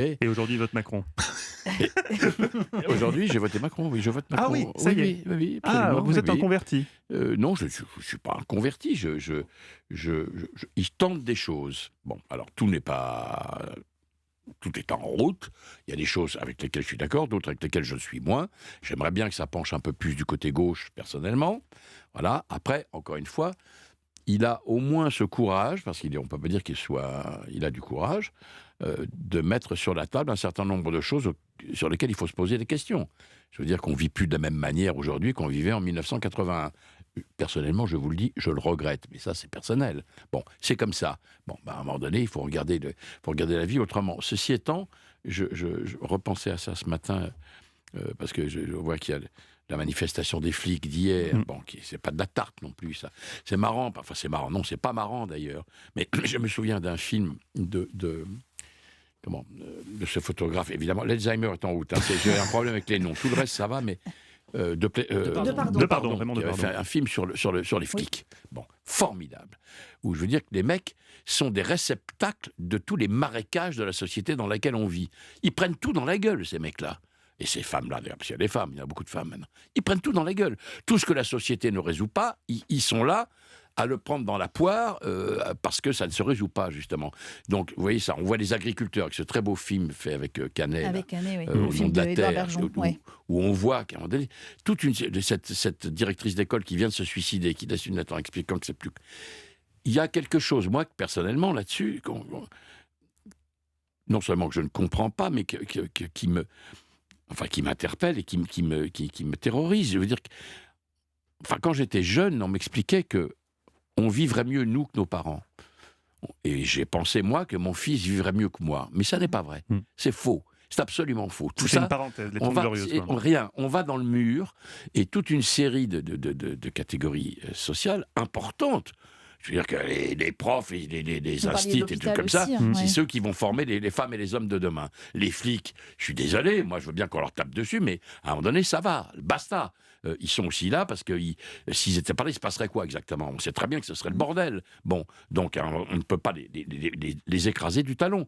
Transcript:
Et aujourd'hui, vote Macron. Et aujourd'hui, j'ai voté Macron, oui, je vote Macron. Ah oui, ça y est. Oui, oui, oui, Ah, absolument, vous oui, êtes un oui. converti. Non, je ne suis pas un converti, ils tentent des choses. Bon, alors tout est en route. Il y a des choses avec lesquelles je suis d'accord, d'autres avec lesquelles je le suis moins. J'aimerais bien que ça penche un peu plus du côté gauche, personnellement. Voilà. Après, encore une fois, il a au moins ce courage, parce qu'on ne peut pas dire il a du courage, de mettre sur la table un certain nombre de choses sur lesquelles il faut se poser des questions. Je veux dire qu'on ne vit plus de la même manière aujourd'hui qu'on vivait en 1981. Personnellement, je vous le dis, je le regrette, mais ça, c'est personnel. Bon, c'est comme ça. Bon, à un moment donné, il faut regarder la vie autrement. Ceci étant, je repensais à ça ce matin, parce que je vois qu'il y a la manifestation des flics d'hier, bon, c'est pas de la tarte non plus, ça. C'est marrant, enfin c'est marrant, non, c'est pas marrant d'ailleurs, mais je me souviens d'un film de ce photographe, évidemment, l'Alzheimer est en route, hein, j'ai un problème avec les noms, tout le reste ça va, mais Raymond qui avait Depardon. fait un film sur les flics. Bon, formidable. Où je veux dire que les mecs sont des réceptacles de tous les marécages de la société dans laquelle on vit. Ils prennent tout dans la gueule, ces mecs-là. Et ces femmes-là, d'ailleurs, parce qu'il y a des femmes, il y a beaucoup de femmes maintenant. Ils prennent tout dans la gueule. Tout ce que la société ne résout pas, ils sont là à le prendre dans la poire parce que ça ne se résout pas, justement. Donc, vous voyez ça, on voit les agriculteurs avec ce très beau film fait avec Canet. Avec Canet, oui. Au Le nom film de la d'Édouard Terre, Bergeon. où on voit qu'à un moment donné, cette directrice d'école qui vient de se suicider, qui laisse une lettre en expliquant que c'est plus... Il y a quelque chose, moi, personnellement, là-dessus, non seulement que je ne comprends pas, mais qui m'interpelle et qui me terrorise. Je veux dire, quand j'étais jeune, on m'expliquait que on vivrait mieux, nous, que nos parents. Et j'ai pensé, moi, que mon fils vivrait mieux que moi. Mais ça n'est pas vrai. C'est faux. C'est absolument faux. Tout C'est ça, une parenthèse, les 30 glorieuses. rien. On va dans le mur et toute une série de catégories sociales importantes. Je veux dire que les profs, et les instituts et tout comme ça, c'est ceux qui vont former les femmes et les hommes de demain. Les flics, je suis désolé, moi je veux bien qu'on leur tape dessus, mais à un moment donné, ça va, basta. Ils sont aussi là parce que s'ils n'étaient pas là, il se passerait quoi exactement? On sait très bien que ce serait le bordel. Bon, donc on ne peut pas les écraser du talon.